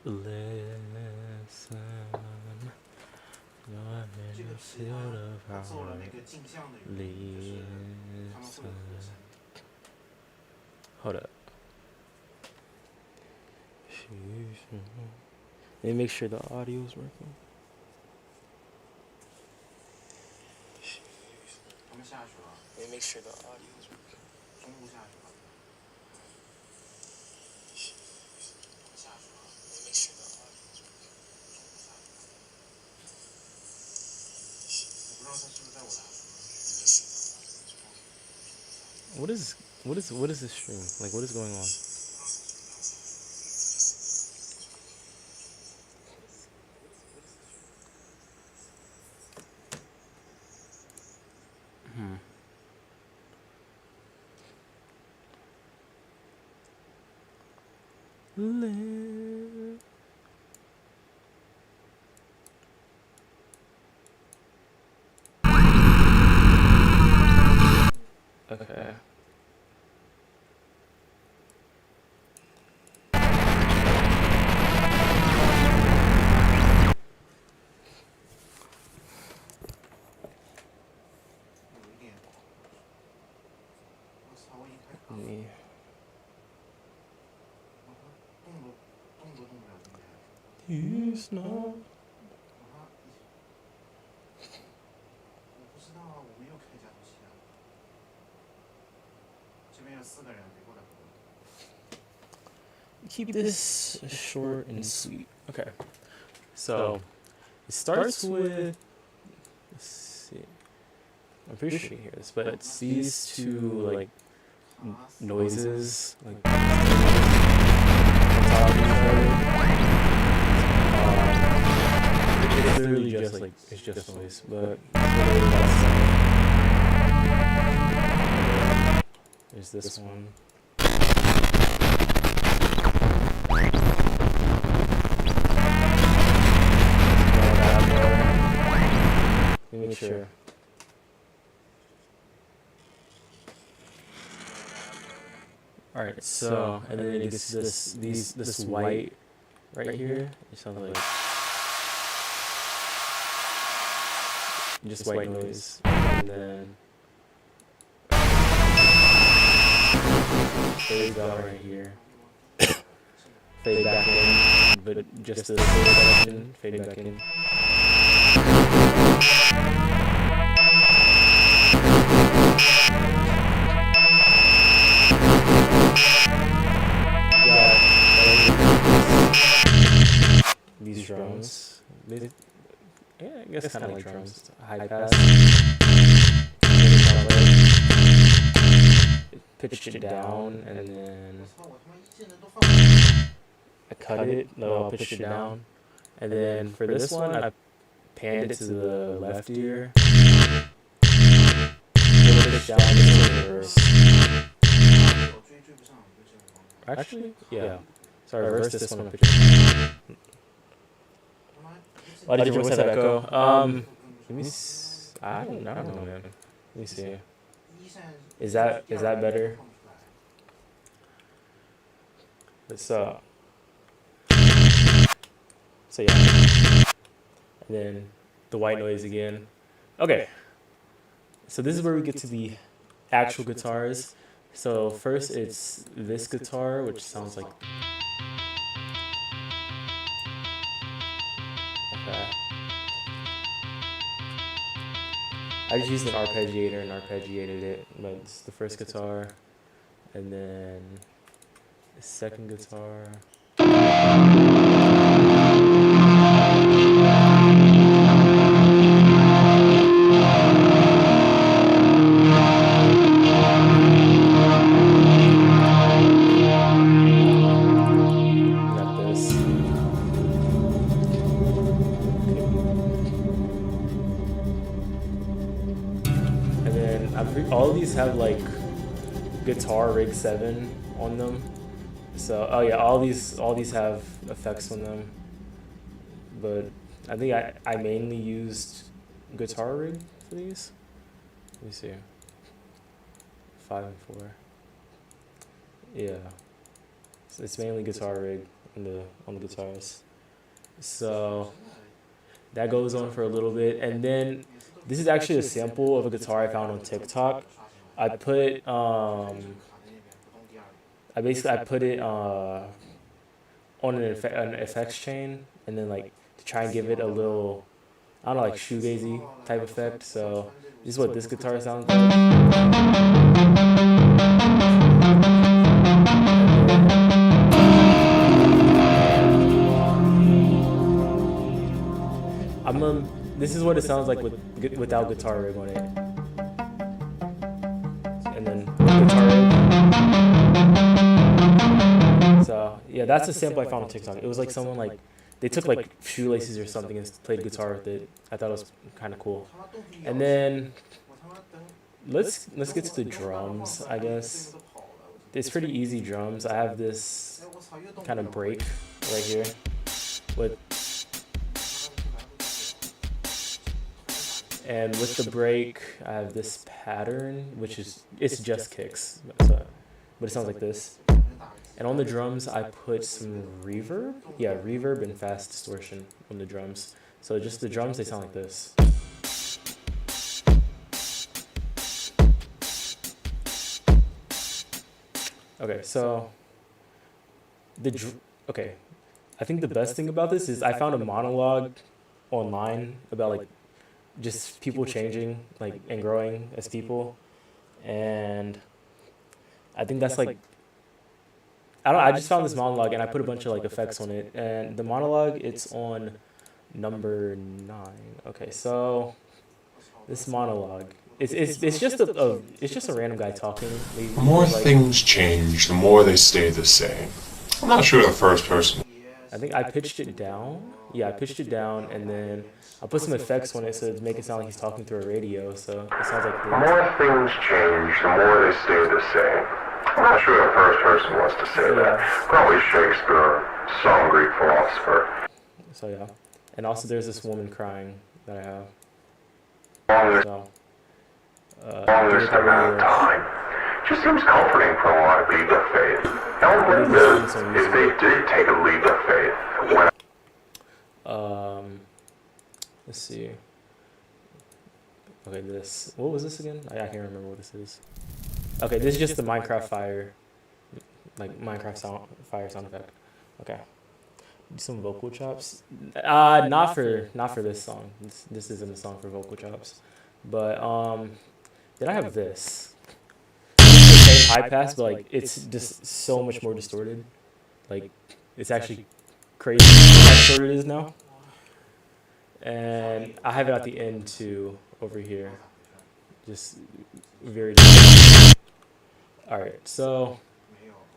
Listen, your 这个 hands 词 feel the 它做了那 power. 个镜像的原因，就是他们会有和声。 Hold up. Let me make sure the audio is working. 他们下去了， Let me make sure the audio is working. 中路下去了，他们下去了， Let me make sure the audio is working. 中路下去了。我不知道他是不是在我的。 What is this stream? Like, what is going on? Okay. Me. 动都动不了，今天。 He's not. 我不知道啊，我没有开加速器啊。这边有4个人，别过来。 Keep this short and sweet. Okay. So it starts with. Let's see. I'm pretty sure you can hear this, but it's these two like noises, like it's literally just like it's just noise, but there's this one. Let me make sure. All right, so and then you get this white right here. It sounds like just white noise, and then fade out right here. Fade back in, but just the section, fade back in. These drums, yeah, I guess kind of like drums. High pass, pitched it down, and then I cut it. No, I pitched it down, and then for this one, I panned it to the left ear. Pitched down to the reverse. Actually, yeah. So I reversed this one. Why did your voice have echo? Let me. I don't know, man. Let me see. Is that better? So yeah. And then the white noise again. Okay. So this is where we get to the actual guitars. So first it's this guitar, which sounds like. Okay. I just used an arpeggiator and arpeggiated it, but it's the first guitar, and then the second guitar. Got this. And then all of these have like Guitar Rig 7 on them. So oh yeah, all these have effects on them. But I think I mainly used Guitar Rig for these. Let me see. 5 and 4. Yeah. So it's mainly Guitar Rig. on the guitars. So that goes on for a little bit, and then this is actually a sample of a guitar I found on TikTok. I put I put it on an effects chain, and then like to try and give it a little, I don't know, like shoegazy type effect. So this is what this guitar sounds like. This is what it sounds like without guitar rig on it, and then guitar rig. So yeah, that's a sample I found on TikTok. It was like someone like they took like shoelaces or something and played guitar with it. I thought it was kind of cool. And then let's get to the drums, I guess. It's pretty easy drums. I have this kind of break right here with the break, I have this pattern, which is, it's just kicks, so, but it sounds like this. And on the drums, I put some reverb. Yeah, reverb and fast distortion on the drums. So just the drums, they sound like this. Okay, so okay, I think the best thing about this is I found a monologue online about like just people changing like and growing as people, and I think that's like I just found this monologue and I put a bunch of like effects on it, and the monologue, it's on number 9. Okay, so this monologue, it's just a random guy talking. The more things change, the more they stay the same. I'm not sure the first person. I think I pitched it down. Yeah, I pitched it down, and then I put some effects on it so to make it sound like he's talking through a radio. So it sounds like The more things change, the more they stay the same. I'm not sure the first person wants to say that. Probably Shakespeare, some Greek philosopher. So yeah, and also there's this woman crying that I have. So, Longest amount of time. Just seems comforting for a lot of leap of faith. Element is, if they did take a leap of faith, when let's see. Okay, what was this again? I can't remember what this is. Okay, this is just the Minecraft fire, like Minecraft fire sound effect. Okay, do some vocal chops. Not for this song. This isn't a song for vocal chops, but then I have this. It's the same high pass, but like it's just so much more distorted. Like it's actually crazy how distorted it is now. And I have it at the end too, over here. Just very. Alright, so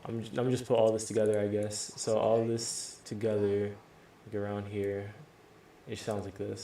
I'm just put all this together, I guess. So all this together, like around here, it sounds like this.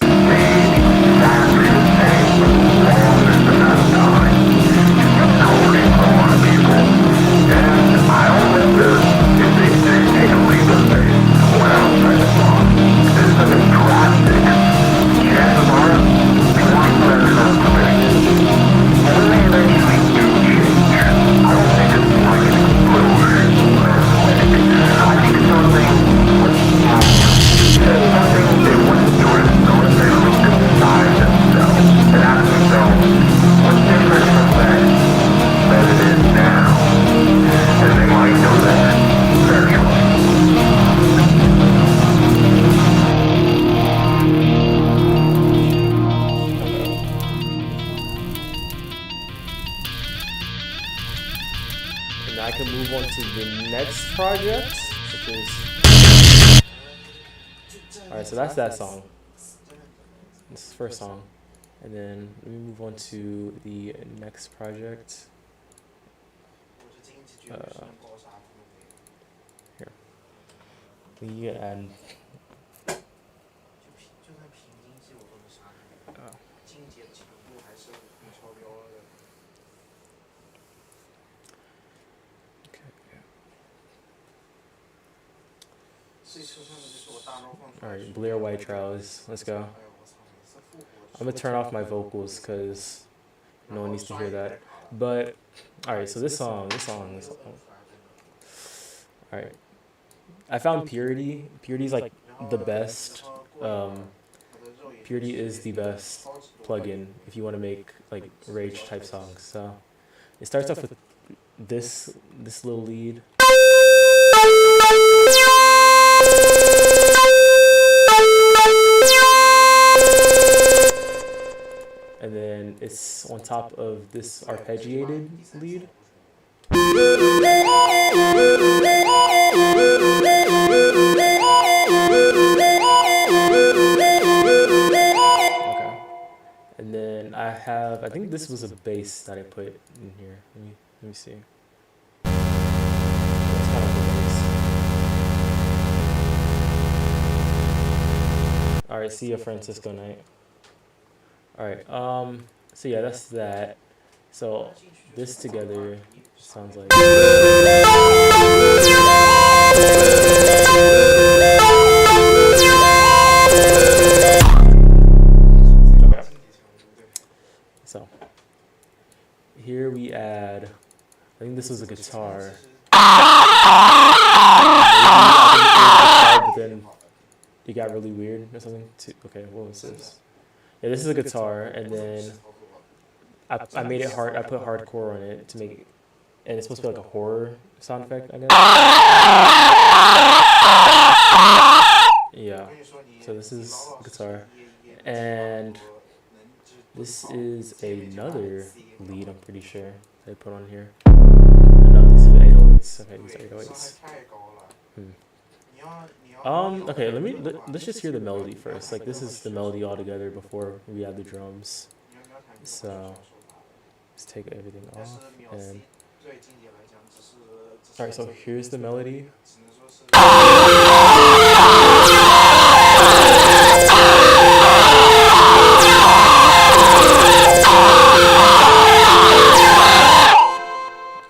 And I can move on to the next project, which is... Alright, so that's that song. This is the first song. And then let me move on to the next project. Here. We and Alright, Blair White Trials. Let's go. I'm gonna turn off my vocals because no one needs to hear that. But alright, so this song. Alright. I found Purity. Purity's like the best. Purity is the best plugin if you want to make like rage type songs. So it starts off with this little lead. And then it's on top of this arpeggiated lead. Okay. And then I think this was a bass that I put in here. Let me see. That's kind of the bass. All right, see you, Francisco Knight. All right. So yeah, that's that. So this together sounds like. Okay. So here we add. I think this was a guitar. But then it got really weird or something. Okay, what was this? Yeah, this is a guitar, and then I made it hard. I put hardcore on it to make it, and it's supposed to be like a horror sound effect, I guess. Yeah. So this is guitar, and this is another lead. I'm pretty sure they put on here. No, these are 808s. Okay, these are 808s. Okay, let's just hear the melody first. Like, this is the melody all together before we add the drums. So let's take everything off and alright, so here's the melody.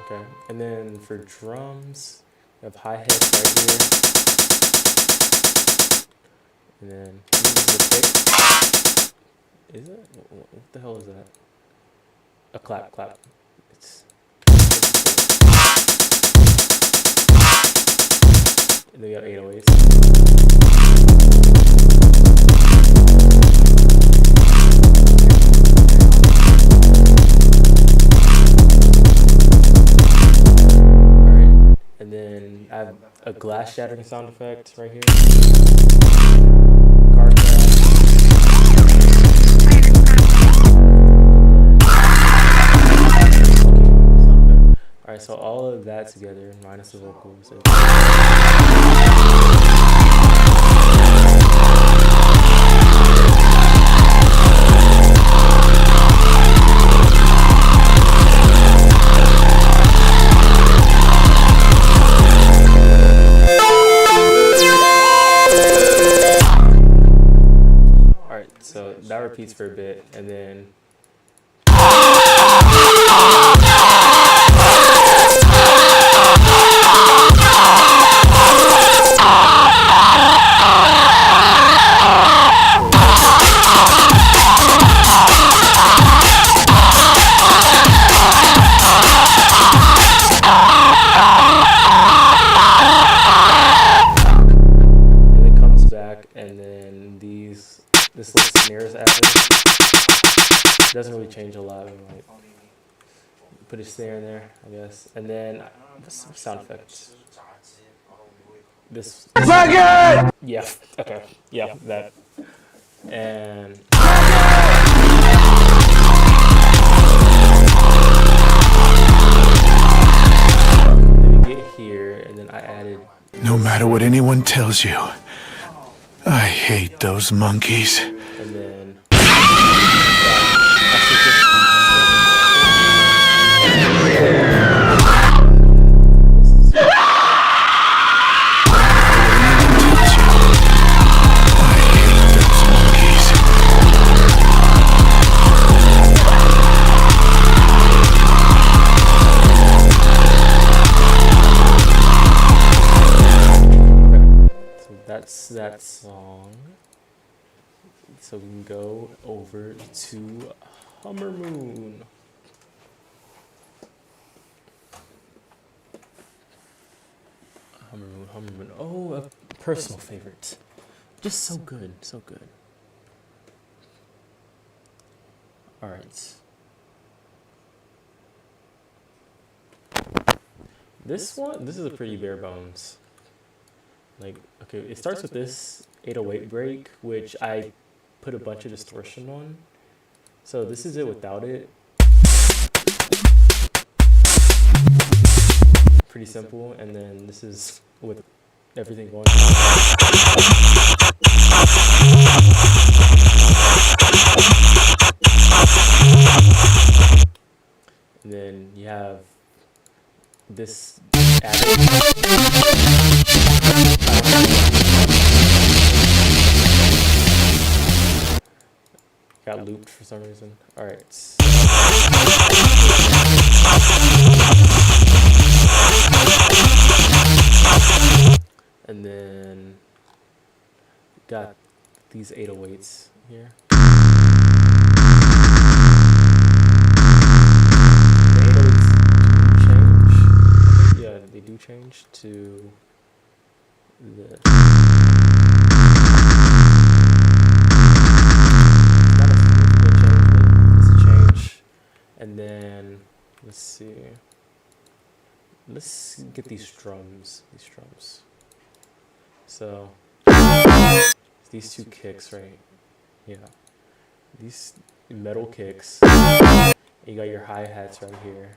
Okay, and then for drums, we have hi-hats right here. And then this is the kick. Is it? What the hell is that? A clap. It's. And then we have 808s. Alright. And then I have a glass shattering sound effect right here. Car crash. Alright, so all of that together, minus the vocals. Alright, so that repeats for a bit, and then this little snare is added. It doesn't really change a lot. We might put a snare in there, I guess. And then some sound effects. This. Yeah. Okay. Yeah. That. And. Then we get here, and then I added. No matter what anyone tells you, I hate those monkeys. And then. That's that song. So we can go over to Hummer Moon. Hummer Moon. Oh, a personal favorite. Just so good, so good. All right. This is a pretty bare bones. Like, okay, it starts with this 808 break, which I put a bunch of distortion on. So this is it without it. Pretty simple, and then this is with everything going on. And then you have this added. Got looped for some reason. All right. And then got these 808s here. The 808s do change. Yeah, they do change to the. Not a significant change, but it's a change. And then let's see. Let's get these drums. So these two kicks, right? Yeah. These metal kicks. You got your hi-hats right here.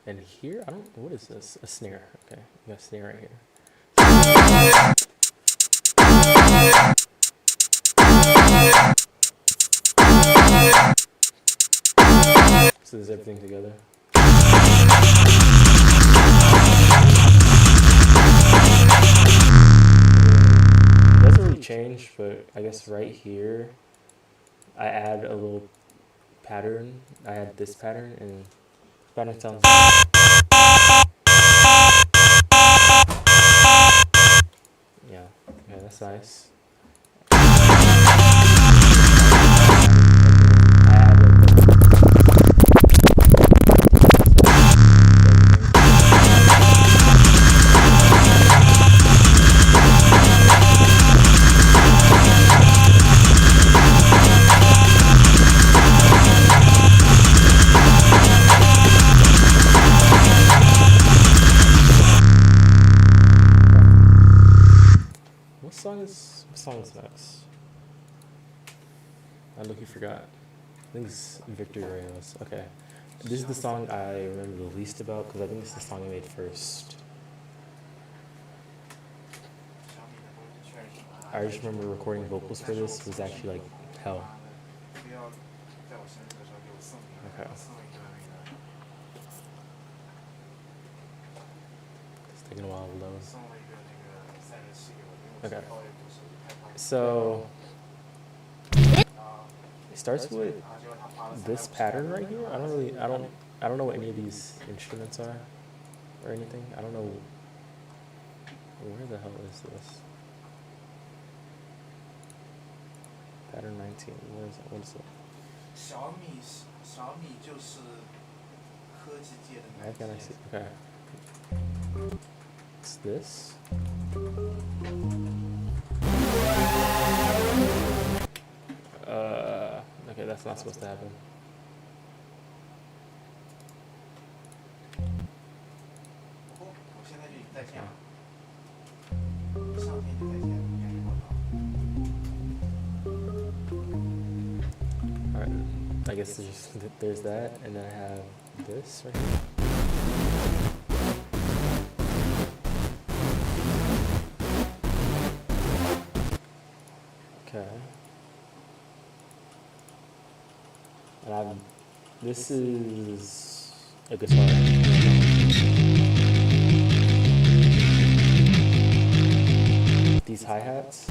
And here, what is this? A snare. Okay, you got a snare right here. So there's everything together. It doesn't really change, but I guess right here, I add a little pattern. I add this pattern, and pattern sounds. Yeah, that's nice. What song is next? I look, you forgot. I think it's Victory Royales. Okay. This is the song I remember the least about because I think it's the song I made first. I just remember recording vocals for this was actually like hell. Okay. It's taking a while to load. Okay. So it starts with this pattern right here. I don't know what any of these instruments are or anything. I don't know where the hell is this? Pattern 19. What is it? How can I see? Okay. It's this. Okay, that's not supposed to happen. Alright, I guess there's that, and then I have this right here. Okay. And this is a guitar. These hi-hats.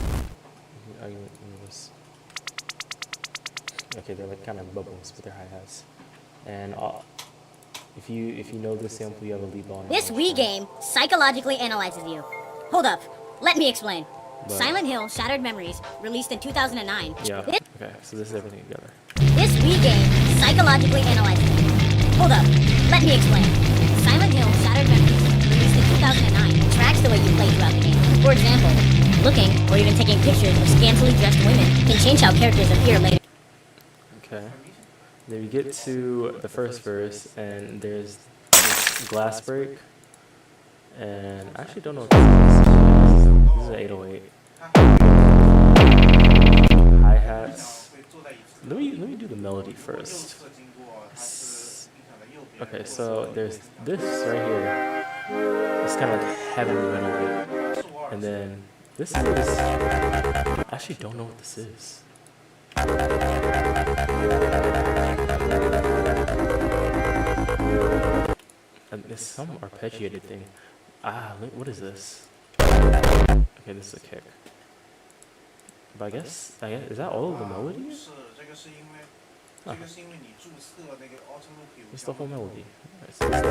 Okay, they're like kind of bubbles, but they're hi-hats. And if you know this sample, you have a lead on. This Wii game psychologically analyzes you. Hold up, let me explain. But Silent Hill: Shattered Memories, released in 2009. yeah. Okay, so this is everything together. This Wii game psychologically analyzes you. Hold up, let me explain. Silent Hill Shattered Memories, released in 2009, tracks the way you play throughout the game. For example, looking or even taking pictures of scantily dressed women can change how characters appear later. Okay. Then we get to the first verse, and there's this glass break. And I actually don't know what this is. This is an 808. Hi-hats. Let me do the melody first. Okay, so there's this right here. It's kind of like heavy metal, and then this is. I actually don't know what this is. And there's some arpeggiated thing. Look, what is this? Okay, this is a kick. But I guess is that all of the melody? It's the whole melody. Alright, so it's the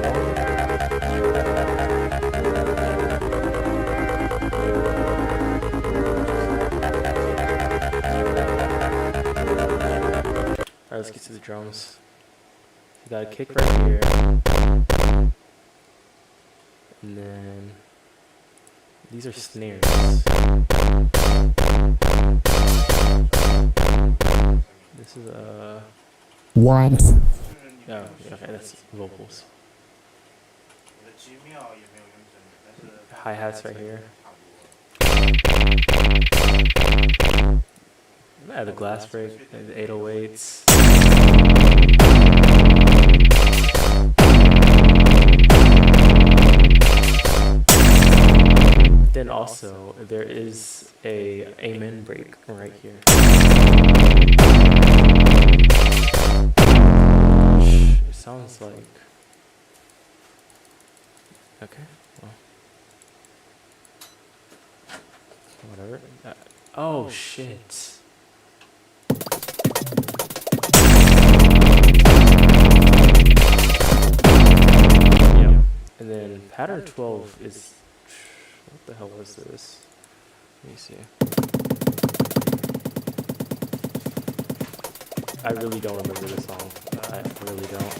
Alright, let's get to the drums. You got a kick right here. And then these are snares. This is One. oh, okay, that's vocals. Hi-hats right here. Yeah, the glass break, the 808s. Then also, there is a amen break right here. It sounds like... Okay, well... Whatever. Oh, shit. Yeah. And then pattern 12 is... What the hell was this? Let me see. I really don't remember this song. I really don't.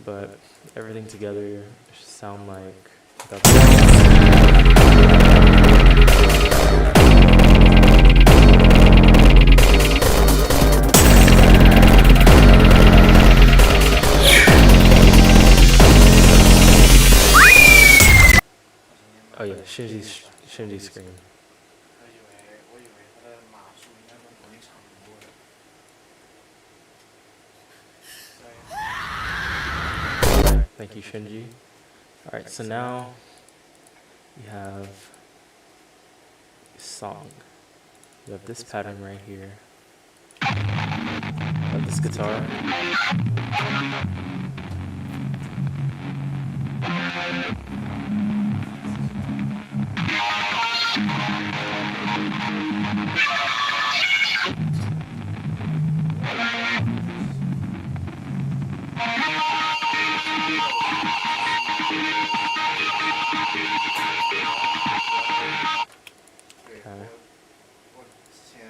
But everything together should sound like... Oh yeah, Shinji's scream. Thank you, Shinji. Alright, so now we have a song. We have this pattern right here. We have this guitar.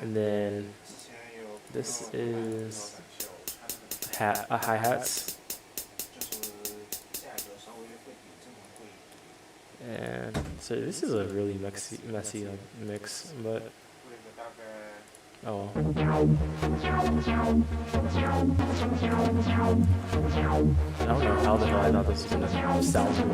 And then this is hi-hats. And so this is a really messy like, mix, but oh. I don't know how the hell I thought this was gonna sound good,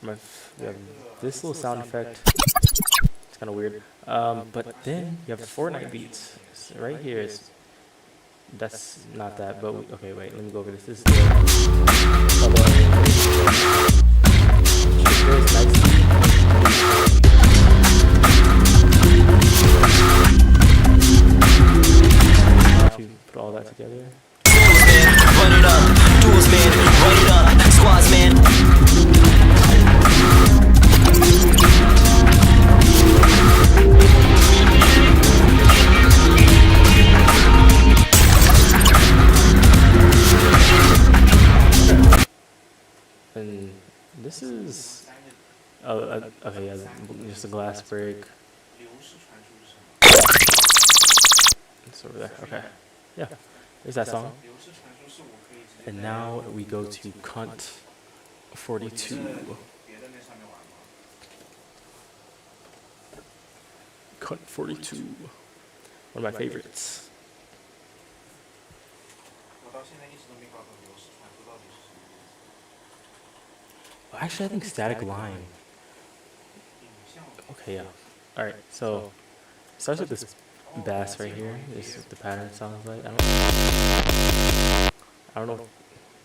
but we have this little sound effect. It's kind of weird. But then you have the Fortnite beats. So right here is that's not that, but okay, wait, let me go over this. This is to put all that together. Run it up, duels man, run it up, squads man. And this is Okay, yeah, just a glass break. 流式传输是什么？ It's over there. Okay. Yeah. There's that song. 流式传输是我可以直接 And now we go to Cunt 42. 别的那上面玩吗？ Cunt 42. One of my favorites. 我到现在一直都没搞懂流式传输到底是什么意思。 Actually, I think static line. 影像 Okay, yeah. Alright, so it starts with this bass right here. This is what the pattern sounds like. I don't know. Let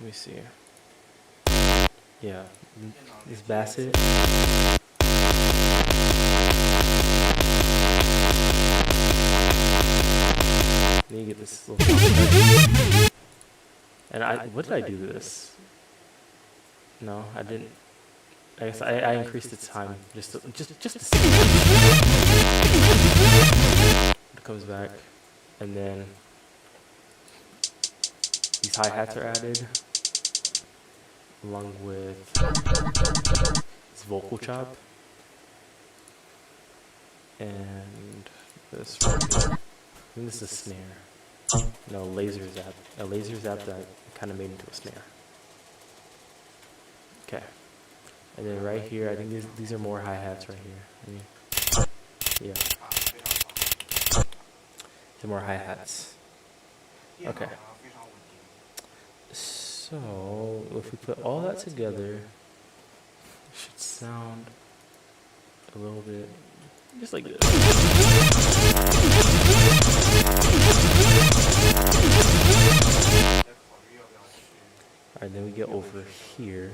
me see. Yeah, this bass hit. Then you get this little. And what did I do to this? No, I didn't. I guess I increased the time just to see. It comes back, and then these hi-hats are added, along with this vocal chop, and this right here. I think this is a snare. No, laser zap. A laser zap that kind of made into a snare. Okay. And then right here, I think these are more hi-hats right here. Yeah. They're more hi-hats. Okay. So, if we put all that together, it should sound a little bit just like this. Alright, then we get over here.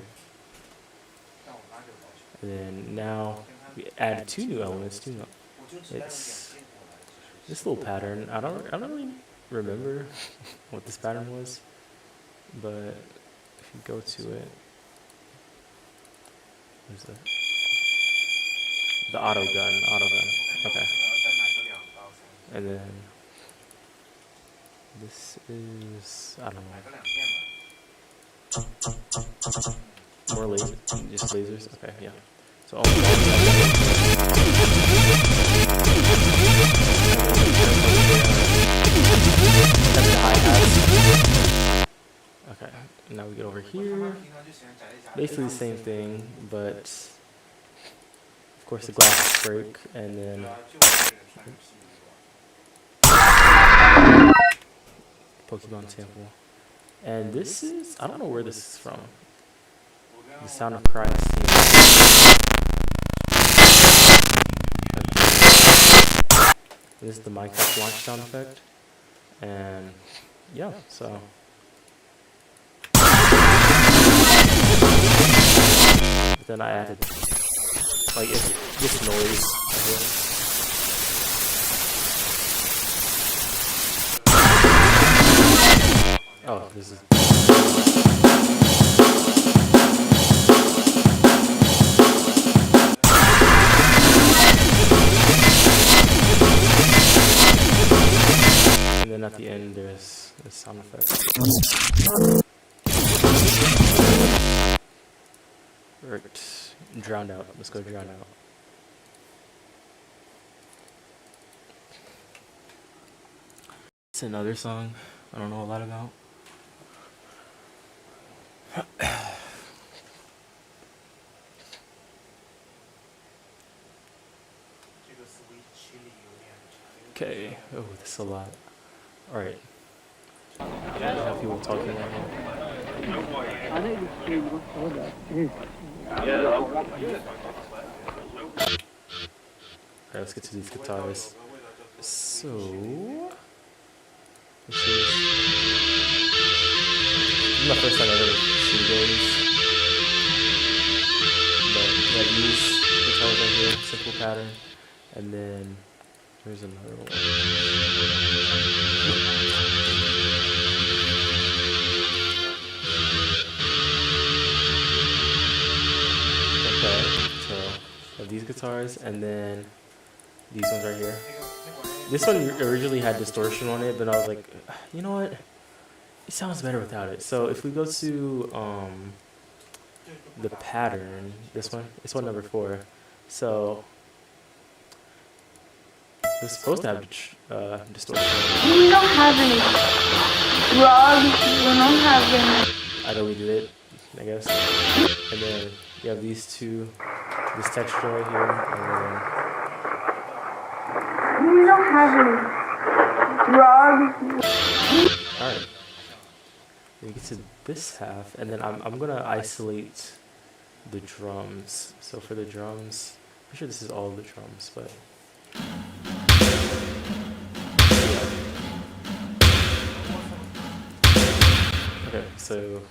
And then now we add two new elements. It's this little pattern. I don't really remember what this pattern was, but if you go to it, there's the auto gun. Okay. And then this is, I don't know. More lasers, just lasers. Okay, yeah. So all okay, now we get over here. Basically the same thing, but of course the glass break, and then Pokemon sample. And this is, I don't know where this is from. The Sound of Christ. This is the Minecraft launch sound effect. And yeah, so. But then I added, like, this noise right here. Oh, this is. And then at the end, there's a sound effect. Right, drowned out. Let's go drown out. It's another song I don't know a lot about. Okay, oh, this is a lot. Alright. Have people talking right now. Alright, let's get to these guitars. So, this is my first time ever seeing those. But yeah, these guitars right here, simple pattern. And then there's another one. Okay, so I have these guitars, and then these ones right here. This one originally had distortion on it, but I was like, you know what? It sounds better without it. So if we go to the pattern, this one number 4, So it's supposed to have distortion. We don't have any drugs. We don't have any. I deleted it, I guess. And then you have these two, this texture right here, We don't have any drugs. alright. Then you get to this half, and then I'm gonna isolate the drums. So for the drums, I'm sure this is all the drums, but okay, so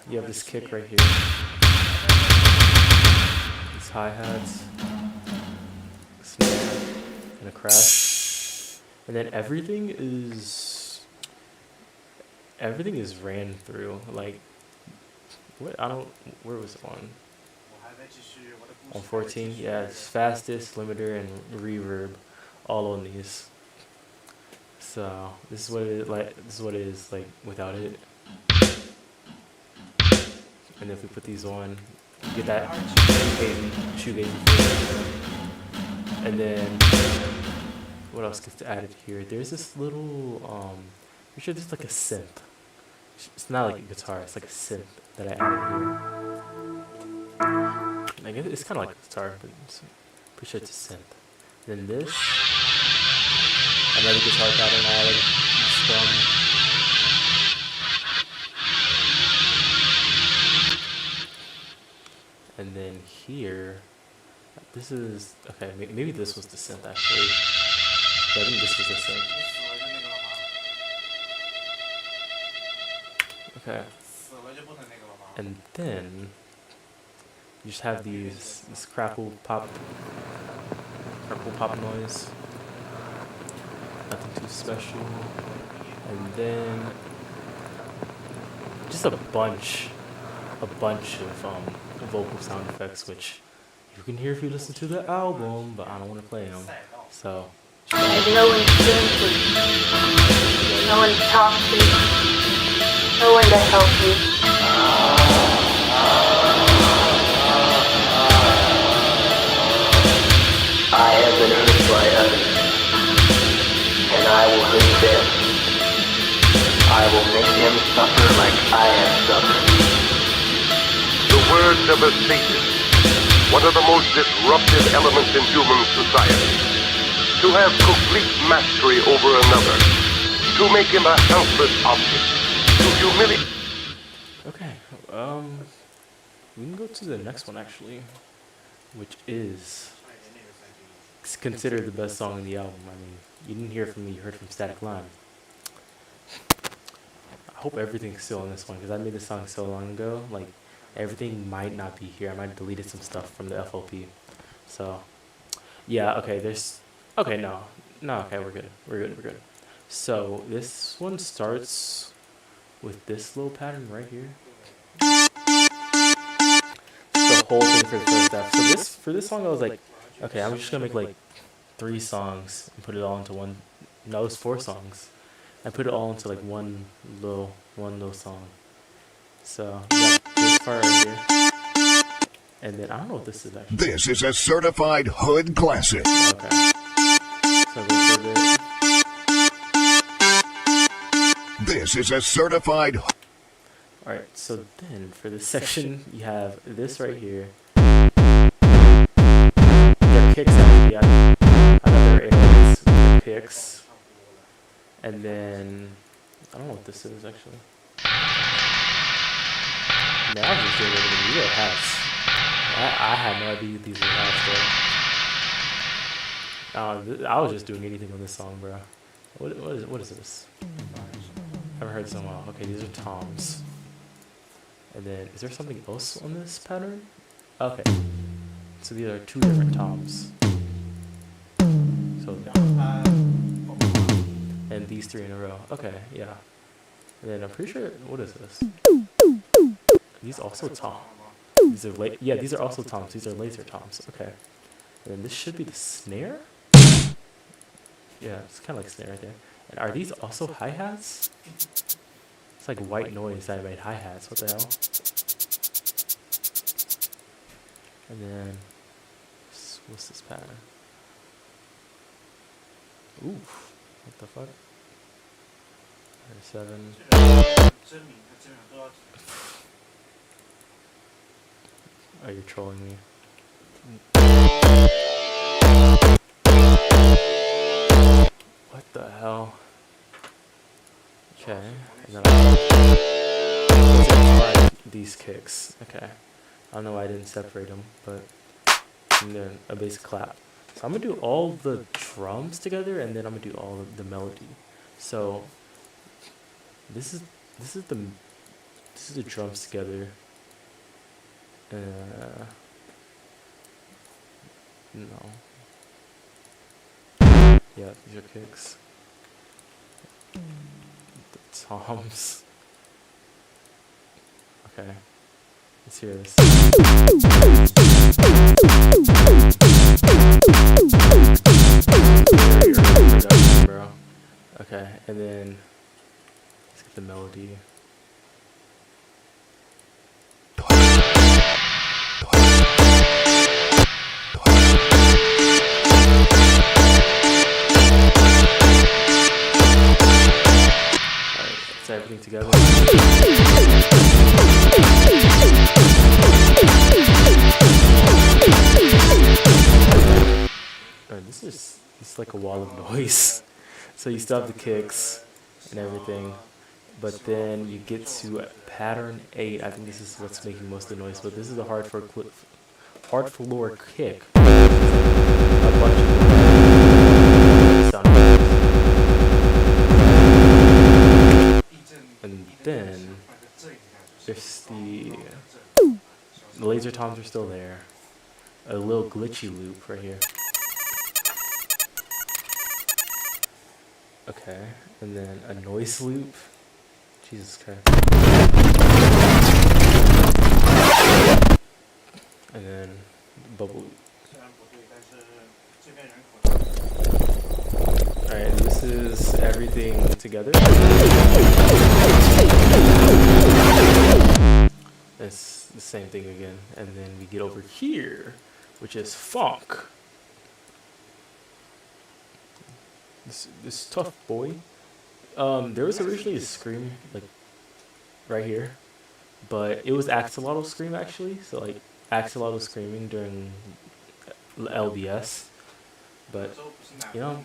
you have this kick right here. These hi-hats, snare, and a crash. And then everything is ran through. Like what where was it on? 我还在继续我的故事。On 14, yeah, it's fastest, limiter, and reverb, all on these. So this is what it is like. This is what it is like without it. And if we put these on, you get that shoegazy feel. And then what else gets added here? There's this little I'm sure there's like a synth. It's not like a guitar. It's like a synth that I added here. I guess it's kind of like a guitar, but I'm pretty sure it's a synth. Then this, another guitar pattern I added, strum. And then here, this is, okay, maybe this was the synth actually. Yeah, I think this was the synth. 死了就那个了吗？ Okay, 死了就不能那个了吗？ and then you just have this crackle pop noise. Nothing too special. And then just a bunch of vocal sound effects, which you can hear if you listen to the album, but I don't want to play them. So There's no one to sing to. No one to talk to. No one to help you. I have been hurt by others, and I will hurt them. I will make them suffer like I have suffered. The words of a Satan, one of the most disruptive elements in human society. To have complete mastery over another. To make him a helpless object. To humiliate. okay, we can go to the next one actually, which is considered the best song in the album. I mean, you didn't hear it from me, you heard it from Static Line. I hope everything's still on this one because I made this song so long ago. Like, everything might not be here. I might have deleted some stuff from the FLP. So, yeah, okay, okay, no, okay, we're good. So, this one starts with this little pattern right here. The whole thing for the first half. So for this song, I was like, okay, I'm just gonna make like 3 songs and put it all into one. No, it's 4 songs. I put it all into like one little song. So we got this part right here, and then I don't know what this is actually. This is a certified hood classic. Okay. So go for this. This is a certified. Alright, so then for this section, you have this right here. Their kicks actually, I got their areas, their kicks. And then, I don't know what this is actually. Man, I was just doing everything. These are hats. I had no idea these were hats, though. I was just doing anything on this song, bro. What is this? I haven't heard this in a while. Okay, these are toms. And then, is there something else on this pattern? Okay. So these are 2 different toms. So, and these 3 in a row. Okay, yeah. And then I'm pretty sure, what is this? These also tom. These are these are also toms. These are laser toms. Okay. And then this should be the snare? Yeah, it's kind of like snare right there. And are these also hi-hats? It's like white noise that I made hi-hats. What the hell? And then What's this pattern? Oof. What the fuck? 7. 真名和真人都要。 Oh, you're trolling me. What the hell? Okay. And then these kicks. Okay. I don't know why I didn't separate them, but and then a basic clap. So I'm gonna do all the drums together, and then I'm gonna do all of the melody. So this is the drums together. No. Yeah, these are kicks. The toms. Okay. Let's hear this. Very early production, bro. Okay, and then let's get the melody. Everything together. Alright, this is like a wall of noise. So you still have the kicks and everything, but then you get to pattern 8. I think this is what's making most of the noise, but this is the hard floor kick. A bunch of sound effects. And then there's the laser toms are still there. A little glitchy loop right here. Okay, and then a noise loop. Jesus Christ. And then bubble loop. Alright, this is everything together. It's the same thing again. And then we get over here, which is funk. This tough boy. There was originally a scream, like, right here. But it was Axolotl scream, actually. So, like, Axolotl screaming during LBS. But, you know,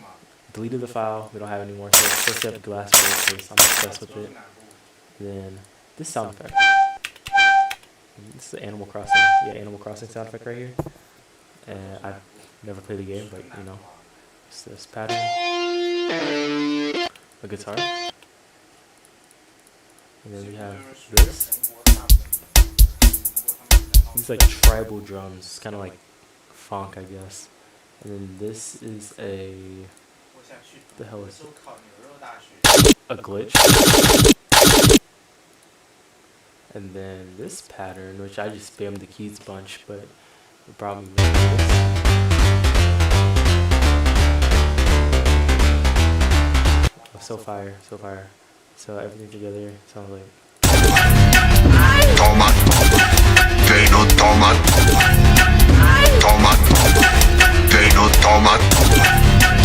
deleted the file. We don't have it anymore. So first you have the glass break because I'm obsessed with it. Then this sound effect. This is the Animal Crossing. Yeah, Animal Crossing sound effect right here. And I've never played the game, but you know, it's this pattern. A guitar. And then we have this. These like tribal drums, kind of like funk, I guess. And then this is a. What the hell is it? A glitch. And then this pattern, which I just spammed the keys bunch, but the problem is this. Oh, so fire, so fire. So everything together sounds like. Toma, they no toma, toma, they no toma.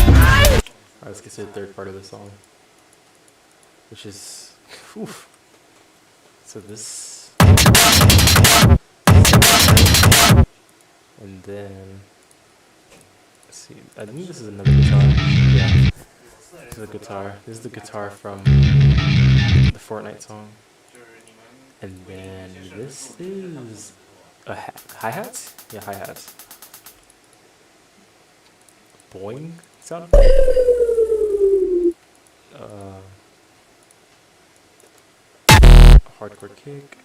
Alright, let's get to the third part of the song, which is, oof. So this, and then, let's see, I think this is another guitar. Yeah, this is a guitar. This is the guitar from the Fortnite song. And then this is a hi-hats? Yeah, hi-hats. Boing sound effect. Hardcore kick.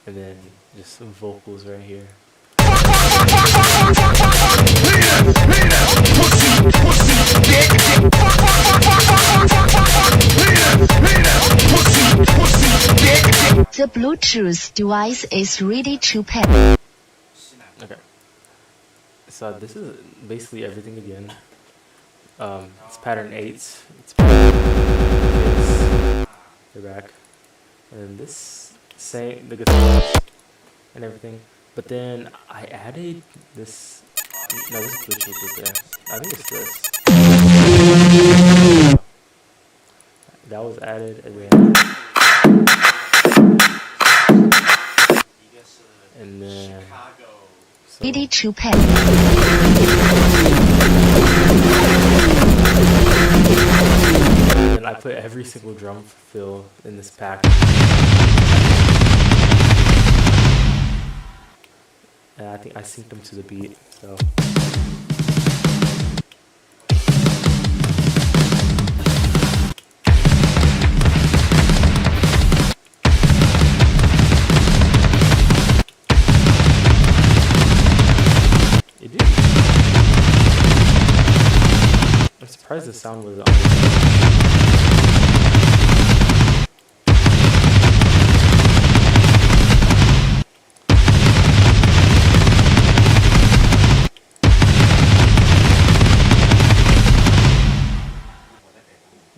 And then just some vocals right here. The Bluetooth device is ready to pair. Okay. So this is basically everything again. It's pattern 8. It's pattern 6. They're back. And this same the guitar and everything. But then I added this No, this Bluetooth was there. I think it's this. That was added, and then so, Ready to pair. and I put every single drum fill in this pack. And I think I synced them to the beat, so. It did. I'm surprised the sound was on.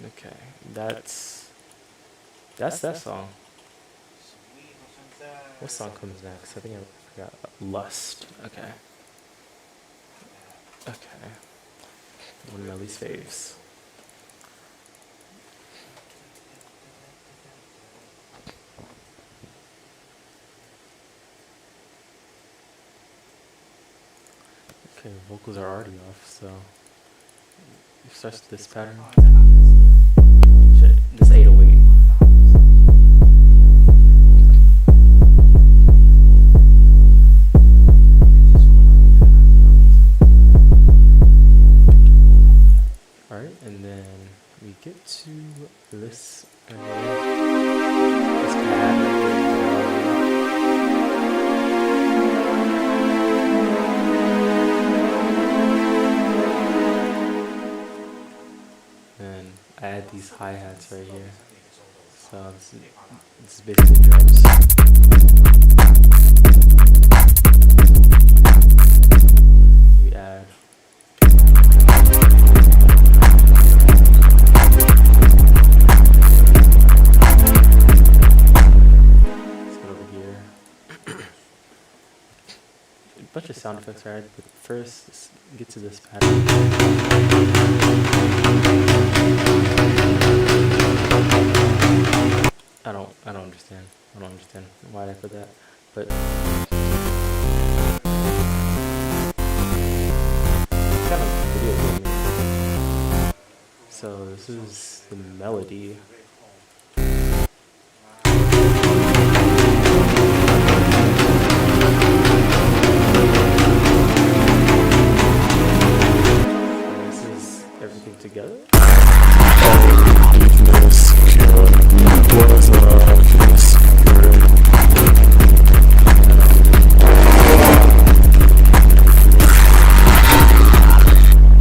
Okay, that's that song. What song comes next? I think I forgot. Lust. Okay. Okay. One of Melly's faves. Okay, vocals are already off, so it starts with this pattern. Shit, this 808. Alright, and then we get to this right here. This pad right here. And I add these hi-hats right here. So this is basically drums. We add bunch of sound effects, right? But first, let's get to this pattern. I don't understand. I don't understand why I put that, but it's kind of video gaming. So this is the melody. Everything together.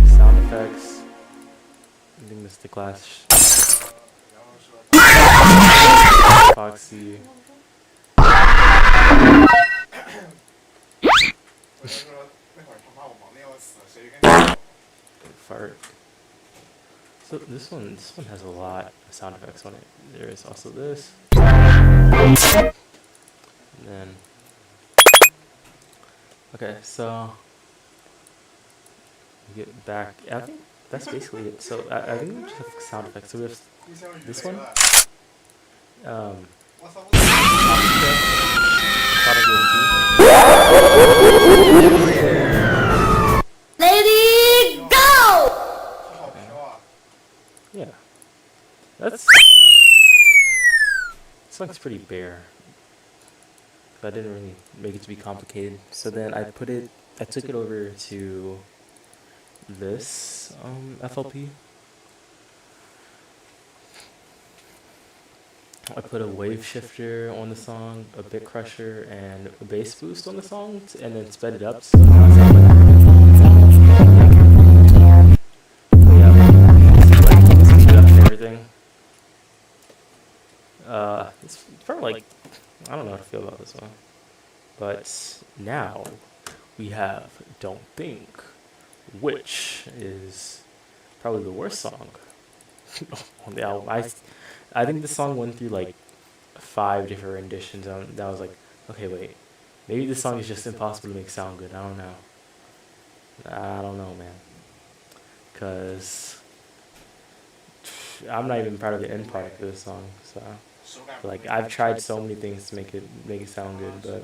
Sound effects. I think this is the Clash. Foxy. Fart. So this one has a lot of sound effects on it. There is also this. And then okay, so we get back. I think that's basically it. So I think we just have sound effects. So we have this one. Lady, go! Yeah, this song's pretty bare. I didn't really make it to be complicated. So then I took it over to this FLP. I put a wave shifter on the song, a bit crusher, and a bass boost on the song, and then sped it up. So now it sounds like speed up and everything. It's probably like, I don't know how to feel about this one. But now we have Don't Think, which is probably the worst song on the album. I think the song went through like 5 different renditions. That was like, okay, wait, maybe this song is just impossible to make sound good. I don't know. I don't know, man. Cause I'm not even proud of the end product of this song. So, like, I've tried so many things to make it sound good, but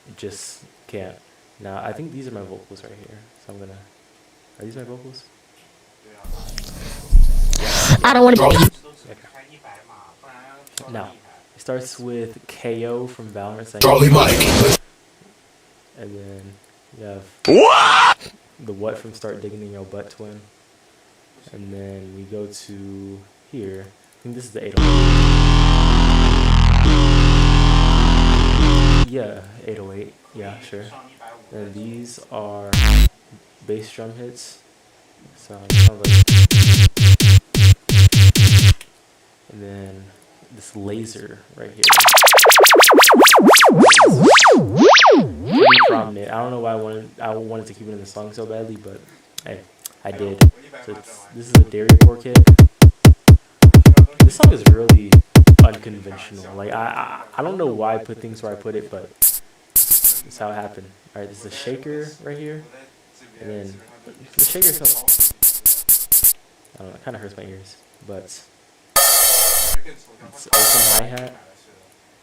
it just can't. Now, I think these are my vocals right here. So I'm gonna. Are these my vocals? I don't want to be. Now, it starts with KO from Valorant saying, Charlie Mike. and then you have the what from Start Digging in Your Butt Twin. And then we go to here. I think this is the 808. Yeah, 808. Yeah, sure. And these are bass drum hits. So it sounds like. And then this laser right here. Pretty prominent. I don't know why I wanted to keep it in the song so badly, but hey, I did. So this is a Dairy Poor Kid. This song is really unconventional. Like I don't know why I put things where I put it, but that's how it happened. All right, this is a shaker right here, and then the shaker itself. I don't know, it kind of hurts my ears, but it's open hi-hat.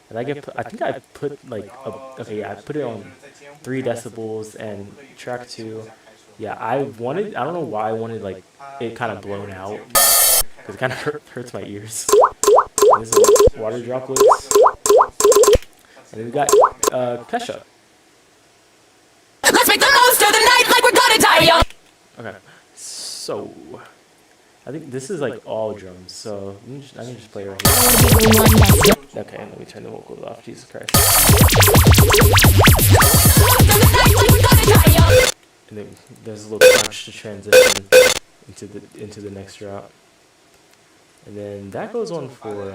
And I think I put like okay, I put it on 3 decibels, and track 2. Yeah, I don't know why I wanted like it kind of blown out, because it kind of hurts my ears. This is water droplets, and then we got Kesha. Let's make the most of the night like we're gonna die young. Okay, so I think this is like all drums, so I can just play it right here. Okay, let me turn the vocals off. Jesus Christ. And then there's a little crunch to transition into the next drop. And then that goes on for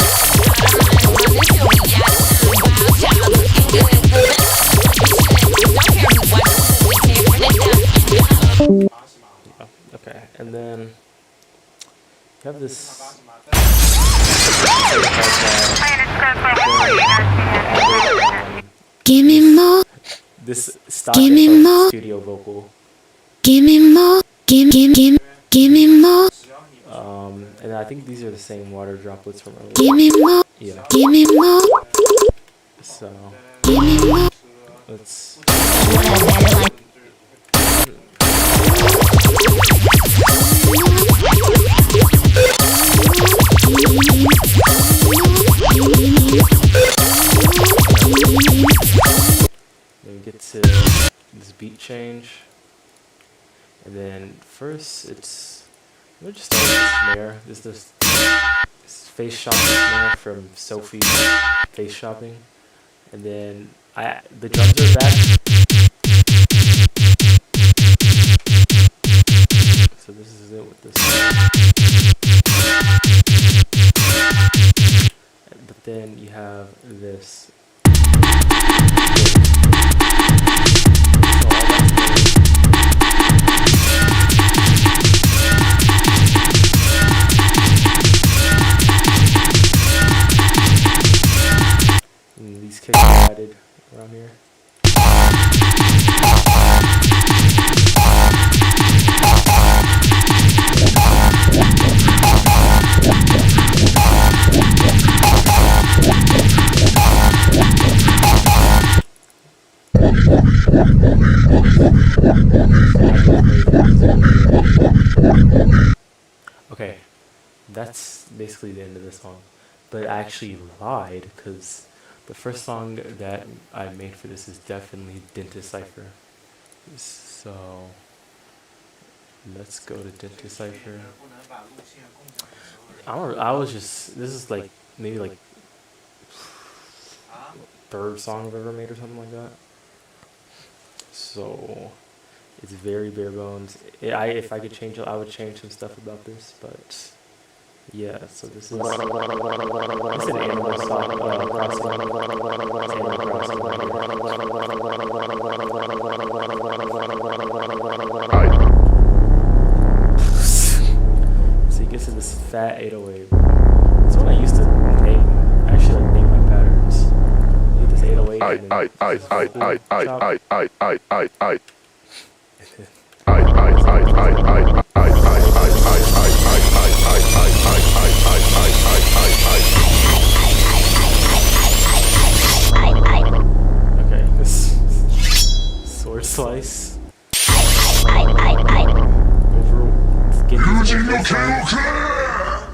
okay, and then you have this Give me more, this stock Give me more. studio vocal. give me more, give me more, And I think these are the same water droplets from earlier. give me more, Yeah. give me more, So give me more. let's. Then we get to this beat change, and then first we'll just start with the snare. This is this face shopping snare from Sophie Face Shopping, and then the drums are back. So this is it with this. But then you have this. And these kicks are added around here. Okay, that's basically the end of the song. But I actually lied, because the first song that I made for this is definitely Dentist Cypher. So let's go to Dentist Cypher. This is like maybe like 3rd song I've ever made or something like that. So it's very bare bones. If I could change it, I would change some stuff about this, but yeah. So this is an Animal song. So you get to this fat 808. That's what I used to name my patterns. You get this 808. Okay, this sword slice. Over, let's get these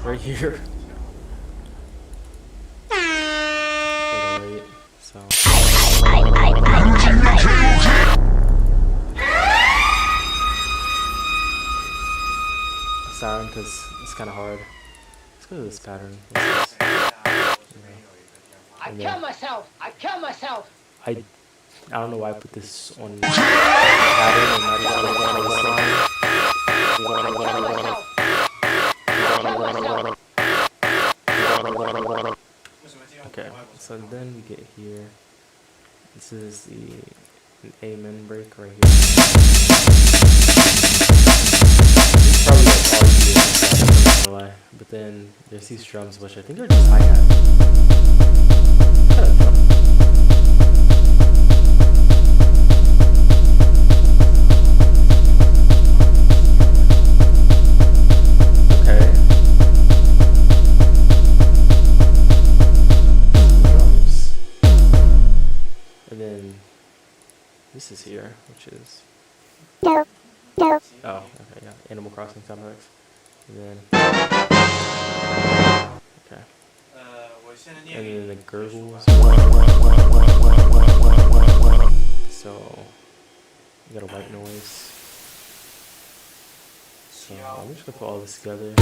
right here. 808, so. Siren, because it's kind of hard. Let's go to this pattern. I kill myself! I kill myself! I don't know why I put this on pattern and not just on this line. Okay, so then we get here. This is the amen break right here. It's probably like all you do, I'm not gonna lie. But then there's these drums, which I think are just hi-hat. This is here, which is oh, okay, yeah, Animal Crossing sound effects, and then okay, and then the gurgles. So you got a white noise. So I'm just gonna put all this together.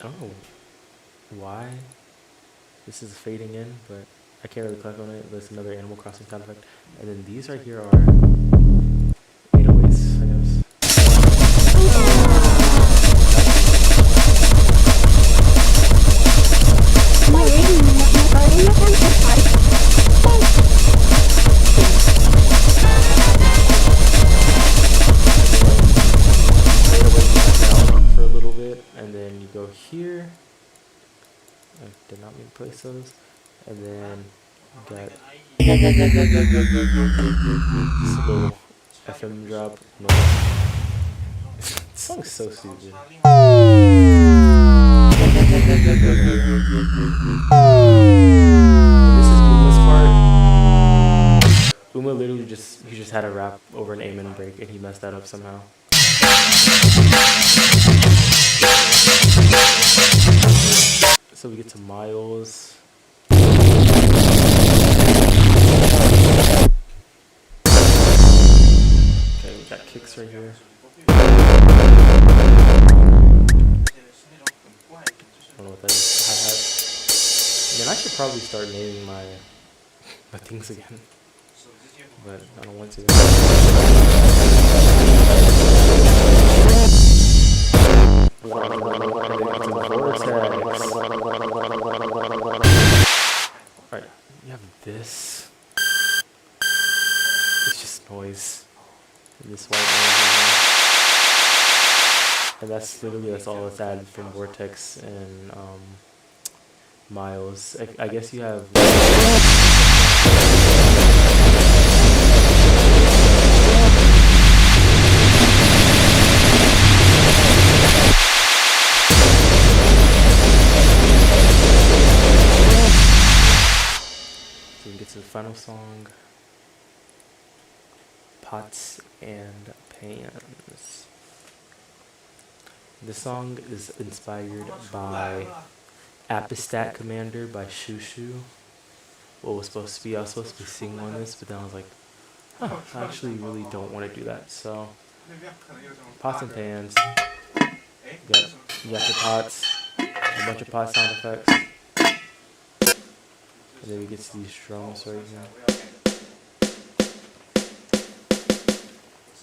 I don't know why this is fading in, but I can't really click on it. There's another Animal Crossing sound effect. And then these right here are 808s, I guess. For a little bit, and then you go here. I did not mean to place those. And then you got this little FM drop. No. This song's so stupid. This is Uma's part. Uma literally he just had a rap over an amen break and he messed that up somehow. So we get to Miles. Okay, we got kicks right here. I don't know what that is. Hi-hat. And then I should probably start naming my things again. But I don't want to. Alright, you have this. It's just noise. And this white noise. And that's all that's added from Vortex and Miles. I guess you have. So we get to the final song, Pots and Pans. This song is inspired by Apostat Commander by Shushu. I was supposed to be singing on this, but then I was like, I actually really don't want to do that. So, Pots and Pans. You got the pots, a bunch of pot sound effects. And then we get to these drums right here.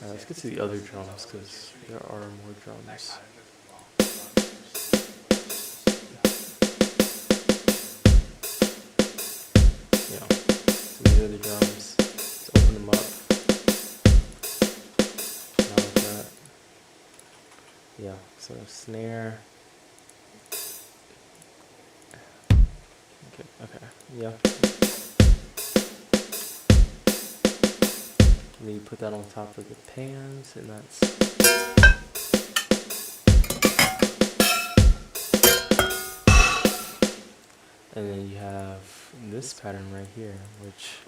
Alright, let's get to the other drums because there are more drums. Yeah, so these are the drums. Let's open them up. Now like that. Yeah, so snare. Okay, yeah. And then you put that on top of the pans, and that's and then you have this pattern right here, which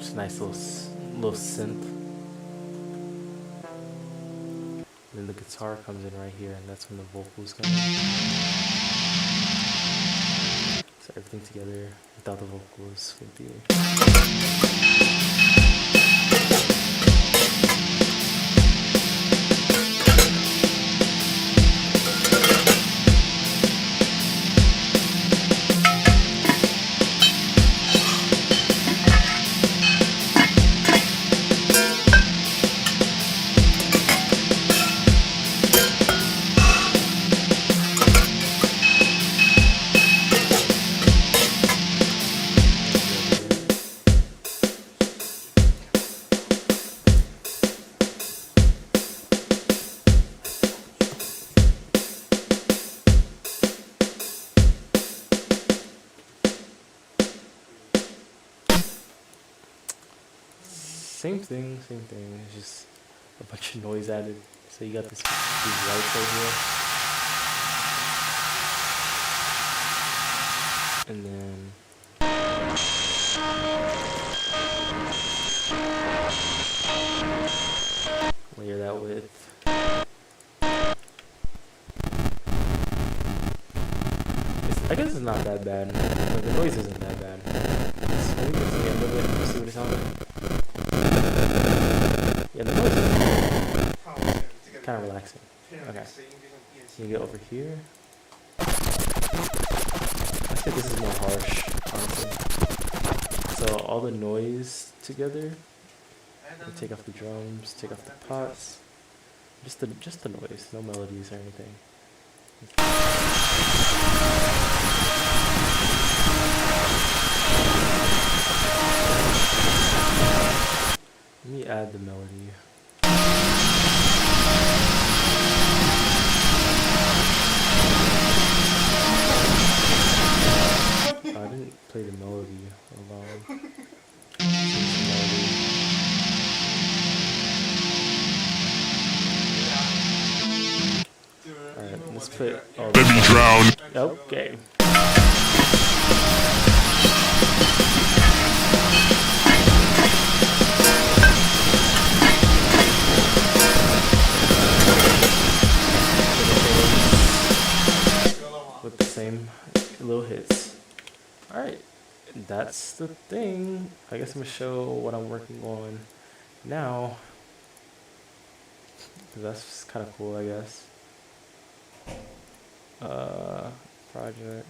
is a nice little synth. And then the guitar comes in right here, and that's when the vocals come in. So everything together without the vocals would be. Same thing. It's just a bunch of noise added. So you got these lights right here. And then layer that with I guess it's not that bad. Like, the noise isn't that bad. So let me get to the end of it and see what it sounds like. Yeah, the noise is kind of relaxing. Okay. So you get over here. I think this is more harsh, honestly. So all the noise together. You take off the drums, take off the pots. Just the noise, no melodies or anything. Let me add the melody. I didn't play the melody alone. Alright, let's play. Oh, Baby drown. okay. With the same little hits. Alright, that's the thing. I guess I'm gonna show what I'm working on now. 'Cause that's kind of cool, I guess. Project.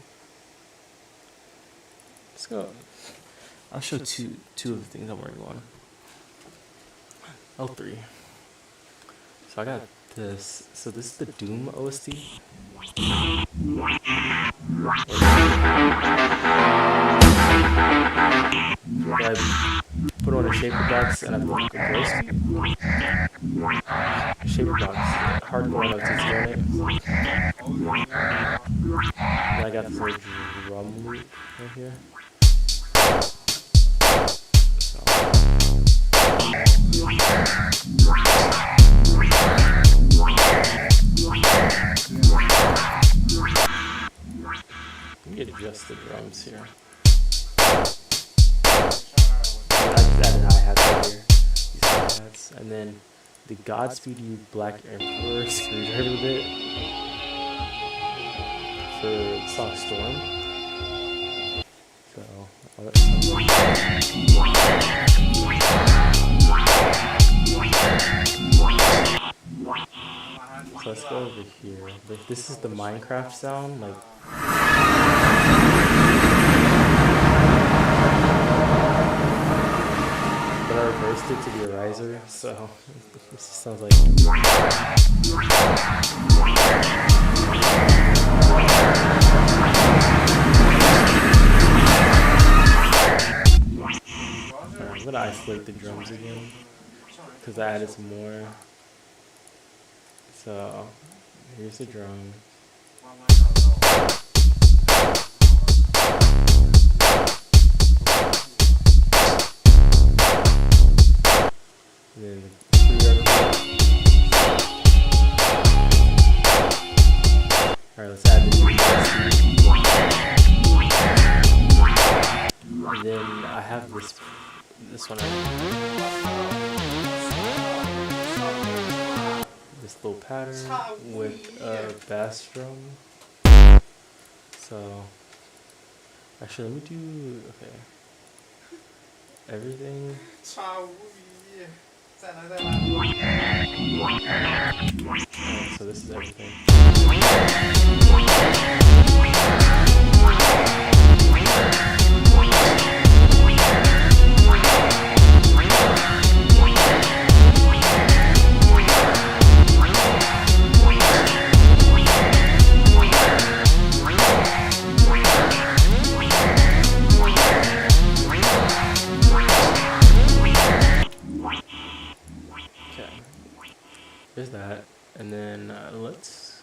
Let's go. I'll show two of the things I'm working on. Oh, three. So I got this. So this is the Doom OST. I put on a shaper box and I put on a ghost. Shaper box, hardcore notes is on it. And I got this little drum loop right here. So. Let me adjust the drums here. I just added hi-hats right here. These hi-hats. And then the Godspeed You Black Emperor screwdriver bit for the song Storm. So, so let's go over here. Like, this is the Minecraft sound, like. But I reversed it to be a riser, so this sounds like. Alright, I'm gonna isolate the drums again because I added some more. So here's the drum. then I have this one. This little pattern with a bass drum. So actually, let me do everything. 差无疑，再来再来。 So this is everything. There's that, and then let's.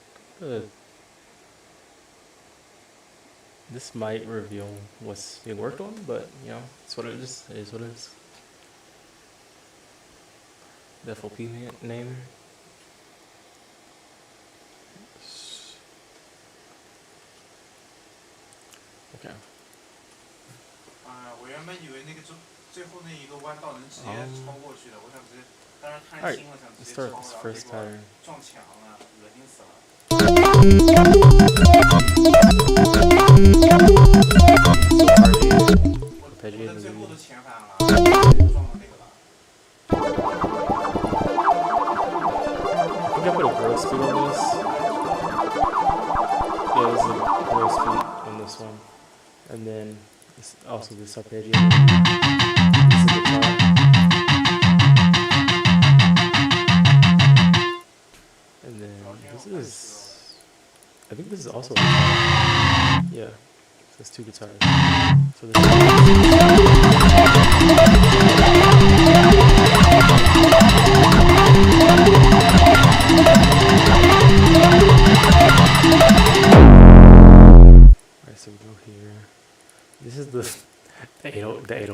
This might reveal what's being worked on, but you know, it's what it is. It is what it is. The FOP name. Okay. 我原本以为那个最后那一个弯道能直接超过去的，我想直接。 当然贪心了，想直接超，然后结果撞墙了，恶心死了。我的最后都前翻了，撞到那个了。I think I put a growth speed on this. Yeah, there's a growth speed on this one, and then also this arpeggio. This is the guitar. And then this is, I think this is also a guitar. Yeah, so it's two guitars. So this Alright, so we go here. This is the 808.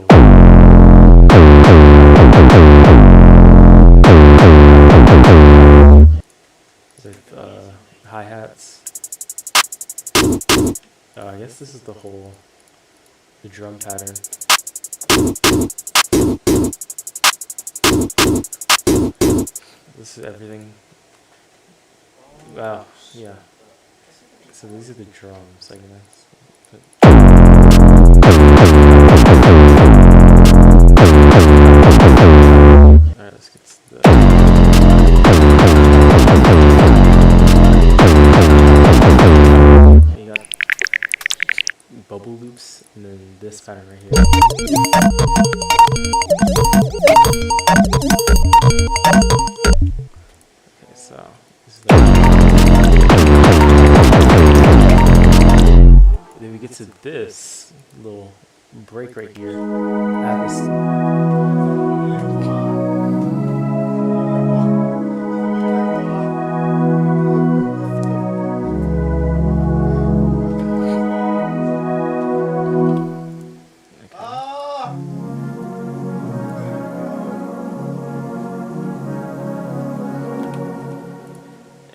Hi-hats. I guess this is the drum pattern. This is everything. Wow, yeah. So these are the drums, I guess. Alright, let's get to the... You got bubble loops, and then this pattern right here. Okay, so this is the... Then we get to this little break right here. I have this...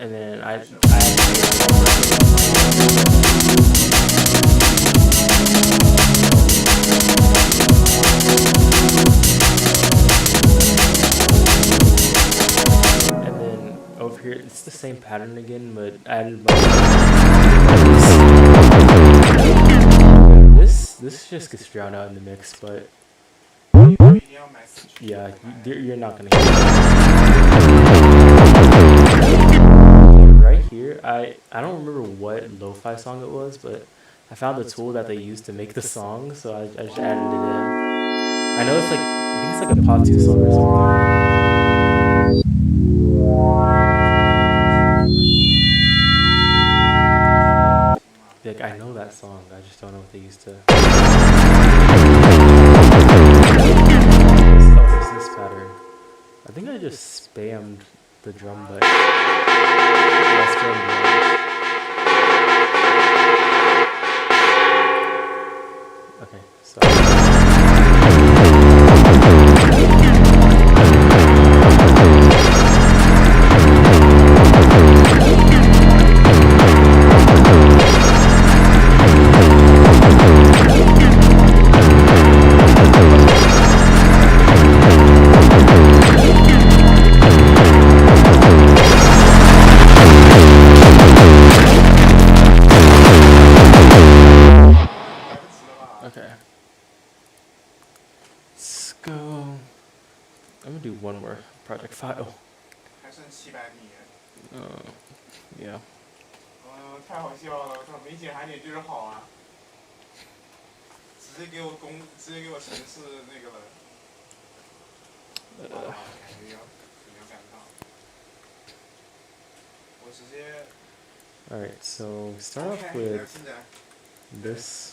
And then I and then over here it's the same pattern again, but I added this just gets drowned out in the mix, but yeah, you're not gonna get it. Right here, I don't remember what lo-fi song it was, but I found the tool that they used to make the song, so I just added it in. I know it's like, I think it's like a Pop 2 song or something. Like, I know that song, I just don't know what they used to. Oh, there's this pattern. I think I just spammed the drum button. Yeah, spammed drums. Okay, so. Okay. Let's go. I'm gonna do one more project file. 还剩700米。Yeah. 太好笑了！我操，没剪海点就是好啊。直接给我城市那个了。感觉要赶上。我直接。Alright, so start off with this.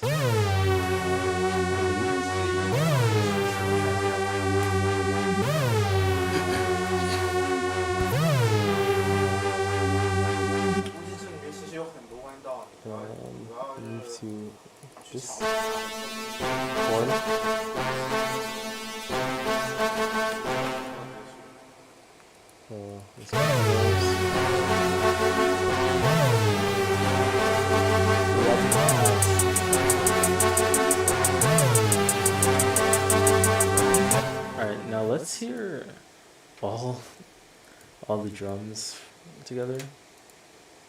Move to this one. This Alright, now let's hear all the drums together.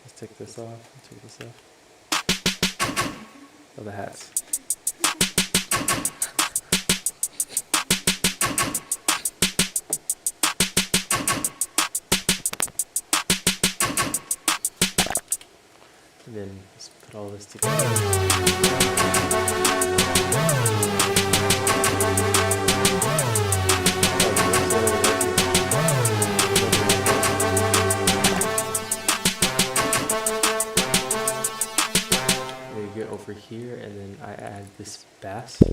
Let's take this off. Take this off. Oh, the hats. And then let's put all this over here, and then I add this bass. A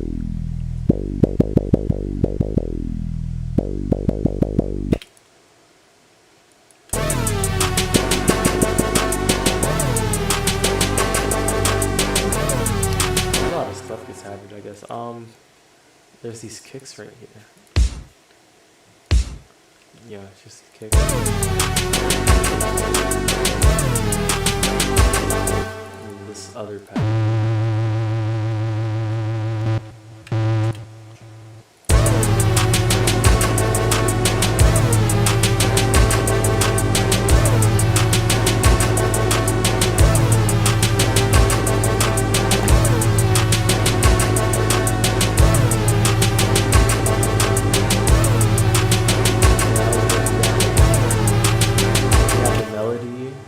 lot of stuff gets added, I guess. There's these kicks right here. Yeah, it's just kicks. And this other pattern.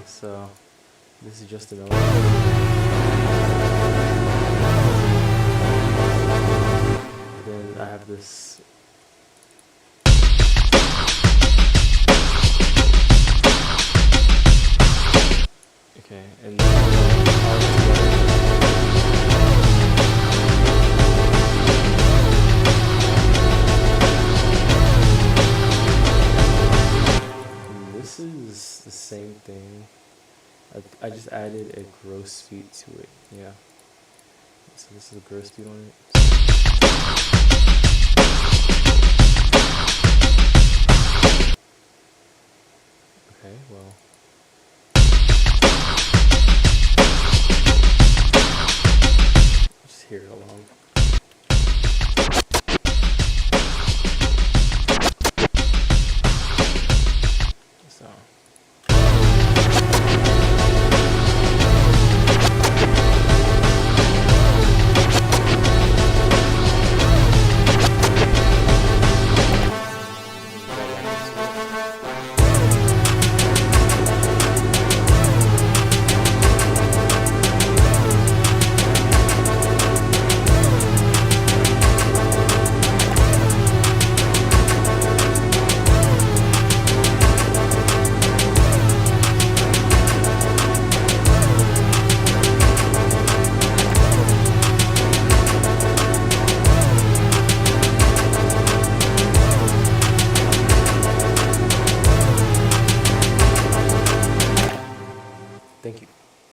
So this is just another. Then I have this. Okay, and this is the same thing. I just added a gross beat to it, yeah. So this is a gross beat on it. Okay, well. Just hear it along.